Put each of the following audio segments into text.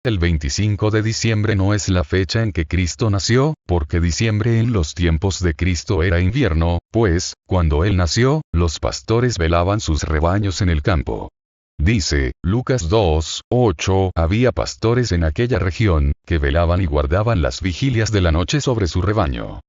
El 25 de diciembre no es la fecha en que Cristo nació, porque diciembre en los tiempos de Cristo era invierno, pues, cuando Él nació, los pastores velaban sus rebaños en el campo. Dice, Lucas 2:8, había pastores en aquella región, que velaban y guardaban las vigilias de la noche sobre su rebaño.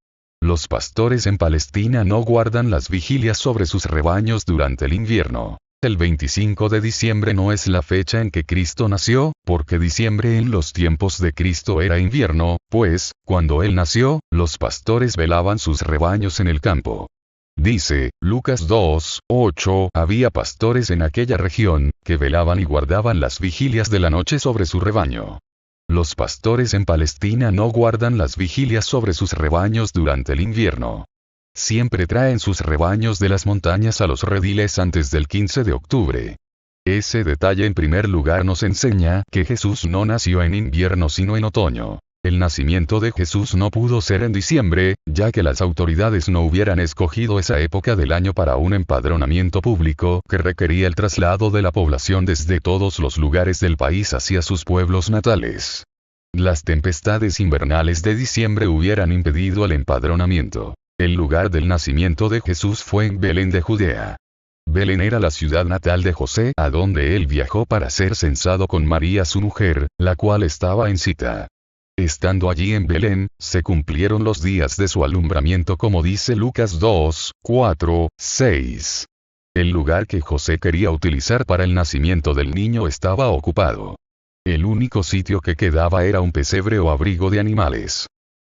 Los pastores en Palestina no guardan las vigilias sobre sus rebaños durante el invierno. El 25 de diciembre no es la fecha en que Cristo nació, porque diciembre en los tiempos de Cristo era invierno, pues, cuando Él nació, los pastores velaban sus rebaños en el campo. Dice, Lucas 2:8, había pastores en aquella región, que velaban y guardaban las vigilias de la noche sobre su rebaño. Los pastores en Palestina no guardan las vigilias sobre sus rebaños durante el invierno. Siempre traen sus rebaños de las montañas a los rediles antes del 15 de octubre. Ese detalle en primer lugar nos enseña que Jesús no nació en invierno sino en otoño. El nacimiento de Jesús no pudo ser en diciembre, ya que las autoridades no hubieran escogido esa época del año para un empadronamiento público que requería el traslado de la población desde todos los lugares del país hacia sus pueblos natales. Las tempestades invernales de diciembre hubieran impedido el empadronamiento. El lugar del nacimiento de Jesús fue en Belén de Judea. Belén era la ciudad natal de José, a donde él viajó para ser censado con María su mujer, la cual estaba en cita. Estando allí en Belén, se cumplieron los días de su alumbramiento como dice Lucas 2:4-6. El lugar que José quería utilizar para el nacimiento del niño estaba ocupado. El único sitio que quedaba era un pesebre o abrigo de animales.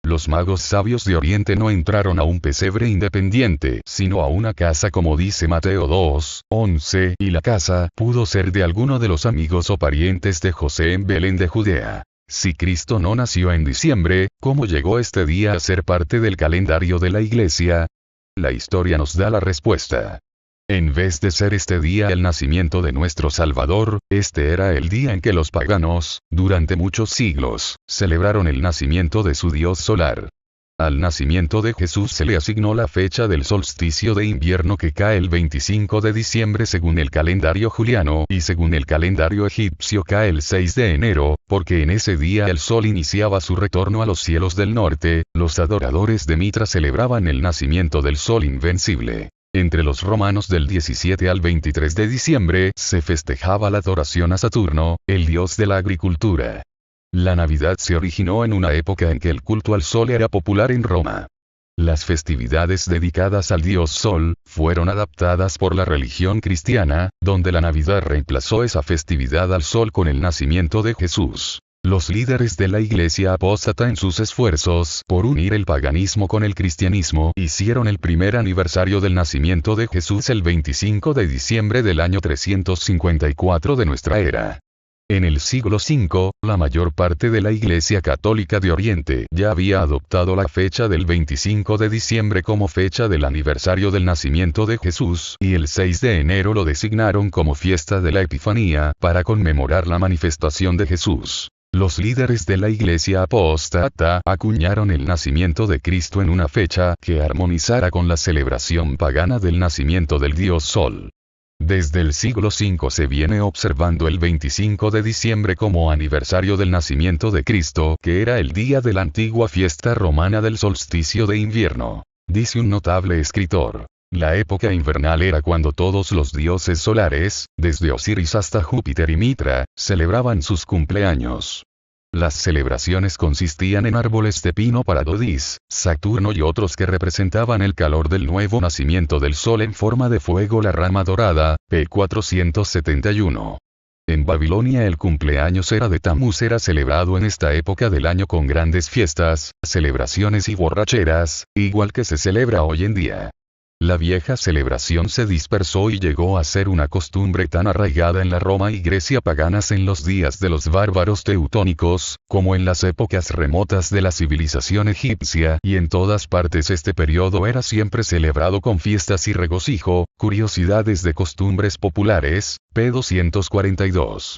Los magos sabios de Oriente no entraron a un pesebre independiente, sino a una casa como dice Mateo 2:11, y la casa pudo ser de alguno de los amigos o parientes de José en Belén de Judea. Si Cristo no nació en diciembre, ¿cómo llegó este día a ser parte del calendario de la Iglesia? La historia nos da la respuesta. En vez de ser este día el nacimiento de nuestro Salvador, este era el día en que los paganos, durante muchos siglos, celebraron el nacimiento de su Dios solar. Al nacimiento de Jesús se le asignó la fecha del solsticio de invierno que cae el 25 de diciembre según el calendario juliano y según el calendario egipcio cae el 6 de enero, porque en ese día el sol iniciaba su retorno a los cielos del norte. Los adoradores de Mitra celebraban el nacimiento del sol invencible. Entre los romanos del 17 al 23 de diciembre se festejaba la adoración a Saturno, el dios de la agricultura. La Navidad se originó en una época en que el culto al sol era popular en Roma. Las festividades dedicadas al dios Sol fueron adaptadas por la religión cristiana, donde la Navidad reemplazó esa festividad al sol con el nacimiento de Jesús. Los líderes de la Iglesia apóstata en sus esfuerzos por unir el paganismo con el cristianismo hicieron el primer aniversario del nacimiento de Jesús el 25 de diciembre del año 354 de nuestra era. En el siglo V, la mayor parte de la Iglesia Católica de Oriente ya había adoptado la fecha del 25 de diciembre como fecha del aniversario del nacimiento de Jesús, y el 6 de enero lo designaron como fiesta de la Epifanía, para conmemorar la manifestación de Jesús. Los líderes de la Iglesia apóstata acuñaron el nacimiento de Cristo en una fecha que armonizara con la celebración pagana del nacimiento del dios Sol. Desde el siglo V se viene observando el 25 de diciembre como aniversario del nacimiento de Cristo, que era el día de la antigua fiesta romana del solsticio de invierno. Dice un notable escritor: la época invernal era cuando todos los dioses solares, desde Osiris hasta Júpiter y Mitra, celebraban sus cumpleaños. Las celebraciones consistían en árboles de pino para Dodis, Saturno y otros que representaban el calor del nuevo nacimiento del sol en forma de fuego, la rama dorada, p. 471. En Babilonia el cumpleaños era de Tamuz era celebrado en esta época del año con grandes fiestas, celebraciones y borracheras, igual que se celebra hoy en día. La vieja celebración se dispersó y llegó a ser una costumbre tan arraigada en la Roma y Grecia paganas en los días de los bárbaros teutónicos, como en las épocas remotas de la civilización egipcia, y en todas partes este periodo era siempre celebrado con fiestas y regocijo. Curiosidades de costumbres populares, p. 242.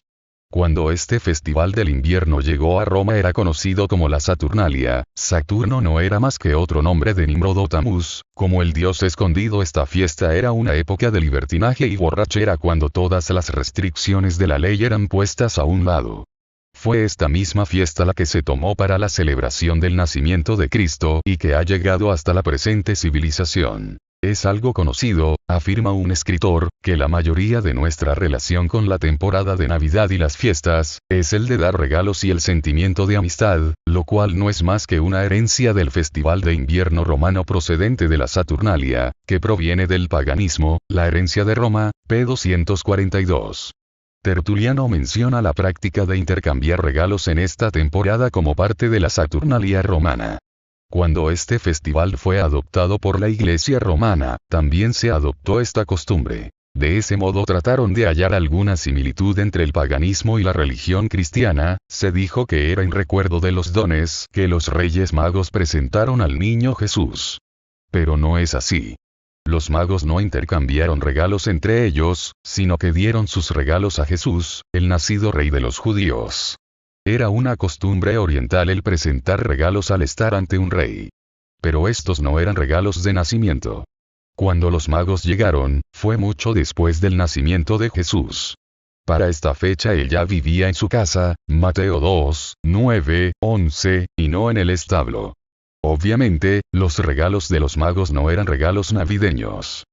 Cuando este festival del invierno llegó a Roma era conocido como la Saturnalia. Saturno no era más que otro nombre de Nimrod o Tamuz, como el dios escondido. Esta fiesta era una época de libertinaje y borrachera cuando todas las restricciones de la ley eran puestas a un lado. Fue esta misma fiesta la que se tomó para la celebración del nacimiento de Cristo y que ha llegado hasta la presente civilización. Es algo conocido, afirma un escritor, que la mayoría de nuestra relación con la temporada de Navidad y las fiestas, es el de dar regalos y el sentimiento de amistad, lo cual no es más que una herencia del festival de invierno romano procedente de la Saturnalia, que proviene del paganismo, la herencia de Roma, p. 242. Tertuliano menciona la práctica de intercambiar regalos en esta temporada como parte de la Saturnalia romana. Cuando este festival fue adoptado por la Iglesia romana, también se adoptó esta costumbre. De ese modo trataron de hallar alguna similitud entre el paganismo y la religión cristiana. Se dijo que era en recuerdo de los dones que los Reyes Magos presentaron al niño Jesús. Pero no es así. Los magos no intercambiaron regalos entre ellos, sino que dieron sus regalos a Jesús, el nacido Rey de los judíos. Era una costumbre oriental el presentar regalos al estar ante un rey. Pero estos no eran regalos de nacimiento. Cuando los magos llegaron, fue mucho después del nacimiento de Jesús. Para esta fecha él ya vivía en su casa, Mateo 2, 9, 11, y no en el establo. Obviamente, los regalos de los magos no eran regalos navideños.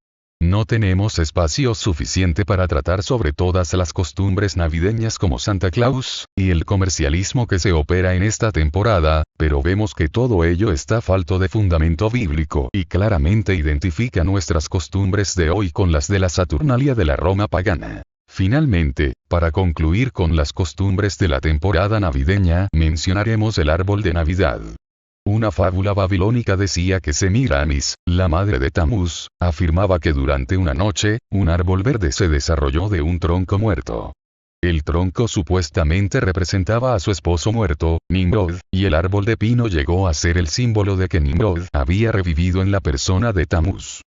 No tenemos espacio suficiente para tratar sobre todas las costumbres navideñas como Santa Claus, y el comercialismo que se opera en esta temporada, pero vemos que todo ello está falto de fundamento bíblico y claramente identifica nuestras costumbres de hoy con las de la Saturnalia de la Roma pagana. Finalmente, para concluir con las costumbres de la temporada navideña, mencionaremos el árbol de Navidad. Una fábula babilónica decía que Semiramis, la madre de Tamuz, afirmaba que durante una noche, un árbol verde se desarrolló de un tronco muerto. El tronco supuestamente representaba a su esposo muerto, Nimrod, y el árbol de pino llegó a ser el símbolo de que Nimrod había revivido en la persona de Tamuz.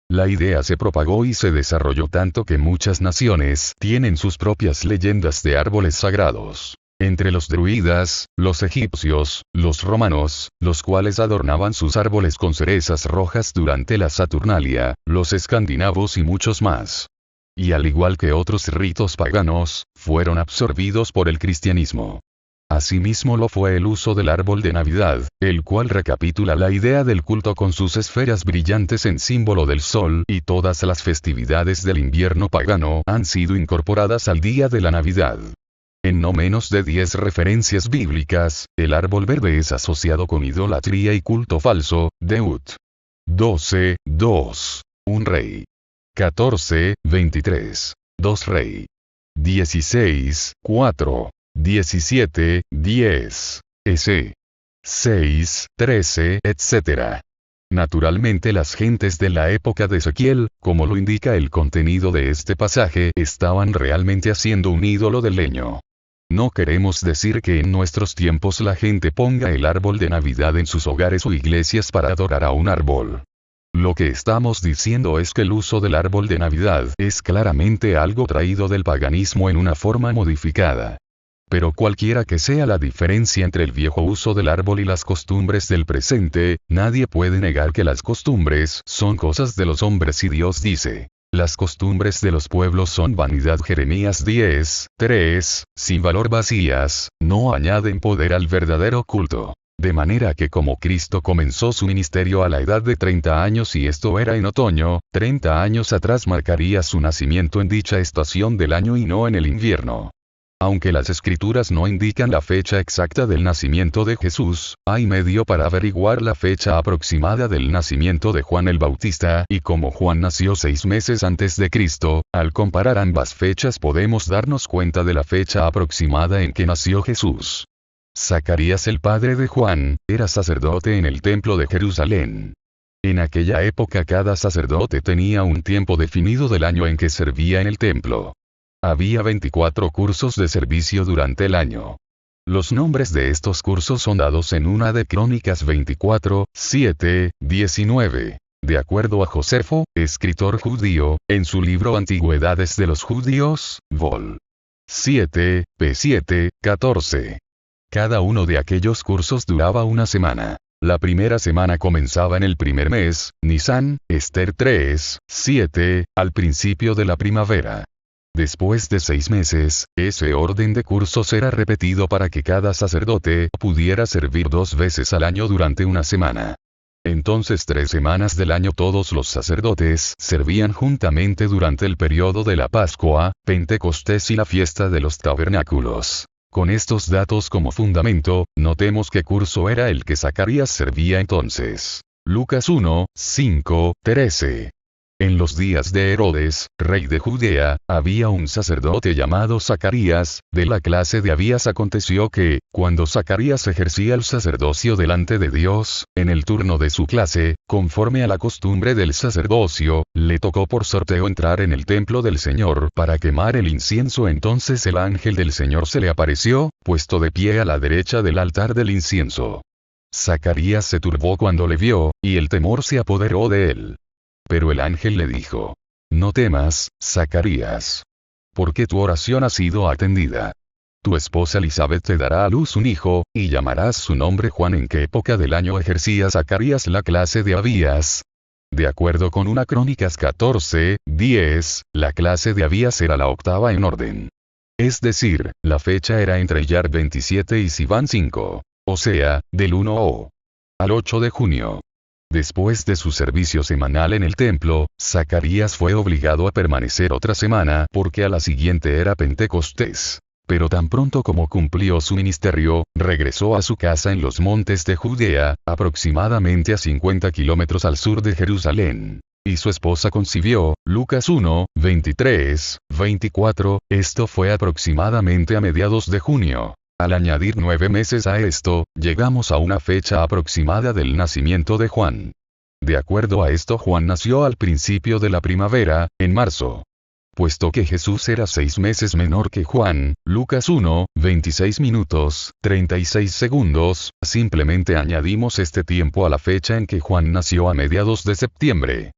La idea se propagó y se desarrolló tanto que muchas naciones tienen sus propias leyendas de árboles sagrados. Entre los druidas, los egipcios, los romanos, los cuales adornaban sus árboles con cerezas rojas durante la Saturnalia, los escandinavos y muchos más. Y al igual que otros ritos paganos, fueron absorbidos por el cristianismo. Asimismo lo fue el uso del árbol de Navidad, el cual recapitula la idea del culto con sus esferas brillantes en símbolo del sol, y todas las festividades del invierno pagano han sido incorporadas al día de la Navidad. En no menos de 10 referencias bíblicas, el árbol verde es asociado con idolatría y culto falso. Deut. 12, 2. Un rey. 14, 23. Dos rey. 16, 4. 17, 10. S. 6, 13, etc. Naturalmente las gentes de la época de Ezequiel, como lo indica el contenido de este pasaje, estaban realmente haciendo un ídolo de leño. No queremos decir que en nuestros tiempos la gente ponga el árbol de Navidad en sus hogares o iglesias para adorar a un árbol. Lo que estamos diciendo es que el uso del árbol de Navidad es claramente algo traído del paganismo en una forma modificada. Pero cualquiera que sea la diferencia entre el viejo uso del árbol y las costumbres del presente, nadie puede negar que las costumbres son cosas de los hombres y Dios dice: las costumbres de los pueblos son vanidad. Jeremías 10, 3, sin valor vacías, no añaden poder al verdadero culto. De manera que como Cristo comenzó su ministerio a la edad de 30 años y esto era en otoño, 30 años atrás marcaría su nacimiento en dicha estación del año y no en el invierno. Aunque las escrituras no indican la fecha exacta del nacimiento de Jesús, hay medio para averiguar la fecha aproximada del nacimiento de Juan el Bautista, y como Juan nació 6 meses antes de Cristo, al comparar ambas fechas podemos darnos cuenta de la fecha aproximada en que nació Jesús. Zacarías, el padre de Juan, era sacerdote en el templo de Jerusalén. En aquella época cada sacerdote tenía un tiempo definido del año en que servía en el templo. Había 24 cursos de servicio durante el año. Los nombres de estos cursos son dados en una de Crónicas 24, 7, 19. De acuerdo a Josefo, escritor judío, en su libro Antigüedades de los Judíos, vol. 7, p. 7, 14. Cada uno de aquellos cursos duraba una semana. La primera semana comenzaba en el primer mes, Nisan, Ester 3, 7, al principio de la primavera. Después de 6 meses, ese orden de cursos era repetido para que cada sacerdote pudiera servir 2 veces al año durante una semana. Entonces 3 semanas del año todos los sacerdotes servían juntamente durante el periodo de la Pascua, Pentecostés y la fiesta de los tabernáculos. Con estos datos como fundamento, notemos qué curso era el que Zacarías servía entonces. Lucas 1, 5, 13. En los días de Herodes, rey de Judea, había un sacerdote llamado Zacarías, de la clase de Abías. Aconteció que, cuando Zacarías ejercía el sacerdocio delante de Dios, en el turno de su clase, conforme a la costumbre del sacerdocio, le tocó por sorteo entrar en el templo del Señor para quemar el incienso. Entonces el ángel del Señor se le apareció, puesto de pie a la derecha del altar del incienso. Zacarías se turbó cuando le vio, y el temor se apoderó de él. Pero el ángel le dijo: No temas, Zacarías. Porque tu oración ha sido atendida. Tu esposa Elizabeth te dará a luz un hijo, y llamarás su nombre Juan. ¿En qué época del año ejercía Zacarías la clase de Abías? De acuerdo con 1 Crónicas 14, 10, la clase de Abías era la octava en orden. Es decir, la fecha era entre Iyar 27 y Sivan 5. O sea, del 1 al 8 de junio. Después de su servicio semanal en el templo, Zacarías fue obligado a permanecer otra semana porque a la siguiente era Pentecostés. Pero tan pronto como cumplió su ministerio, regresó a su casa en los montes de Judea, aproximadamente a 50 kilómetros al sur de Jerusalén. Y su esposa concibió. Lucas 1, 23, 24, esto fue aproximadamente a mediados de junio. Al añadir 9 meses a esto, llegamos a una fecha aproximada del nacimiento de Juan. De acuerdo a esto, Juan nació al principio de la primavera, en marzo. Puesto que Jesús era 6 meses menor que Juan, Lucas 1, 26 minutos, 36 segundos, simplemente añadimos este tiempo a la fecha en que Juan nació a mediados de septiembre.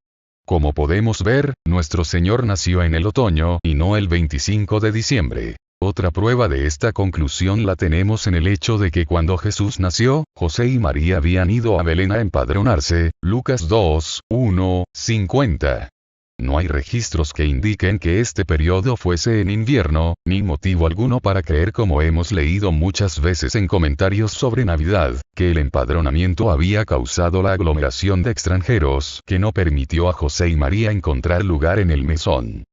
Como podemos ver, nuestro Señor nació en el otoño y no el 25 de diciembre. Otra prueba de esta conclusión la tenemos en el hecho de que cuando Jesús nació, José y María habían ido a Belén a empadronarse, Lucas 2, 1, 50. No hay registros que indiquen que este periodo fuese en invierno, ni motivo alguno para creer, como hemos leído muchas veces en comentarios sobre Navidad, que el empadronamiento había causado la aglomeración de extranjeros que no permitió a José y María encontrar lugar en el mesón.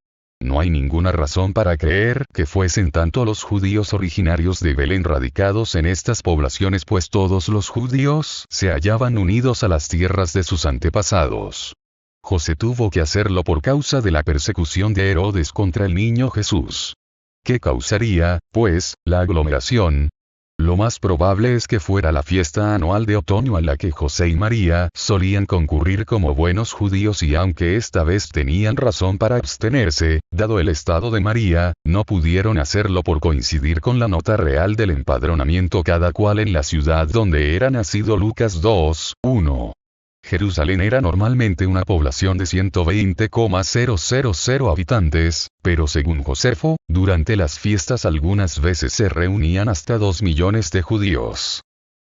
No hay ninguna razón para creer que fuesen tanto los judíos originarios de Belén radicados en estas poblaciones, pues todos los judíos se hallaban unidos a las tierras de sus antepasados. José tuvo que hacerlo por causa de la persecución de Herodes contra el niño Jesús. ¿Qué causaría, pues, la aglomeración? Lo más probable es que fuera la fiesta anual de otoño a la que José y María solían concurrir como buenos judíos, y aunque esta vez tenían razón para abstenerse, dado el estado de María, no pudieron hacerlo por coincidir con la nota real del empadronamiento cada cual en la ciudad donde era nacido. Lucas 2, 1. Jerusalén era normalmente una población de 120,000 habitantes, pero según Josefo, durante las fiestas algunas veces se reunían hasta 2 millones de judíos.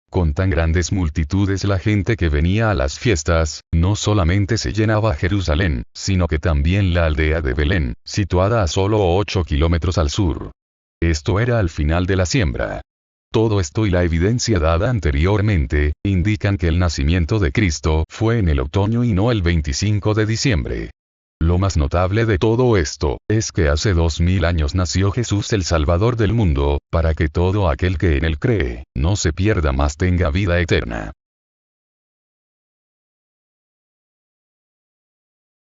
Con tan grandes multitudes la gente que venía a las fiestas, no solamente se llenaba Jerusalén, sino que también la aldea de Belén, situada a solo 8 kilómetros al sur. Esto era al final de la siembra. Todo esto y la evidencia dada anteriormente, indican que el nacimiento de Cristo fue en el otoño y no el 25 de diciembre. Lo más notable de todo esto, es que hace 2000 años nació Jesús, el Salvador del mundo, para que todo aquel que en él cree, no se pierda mas tenga vida eterna.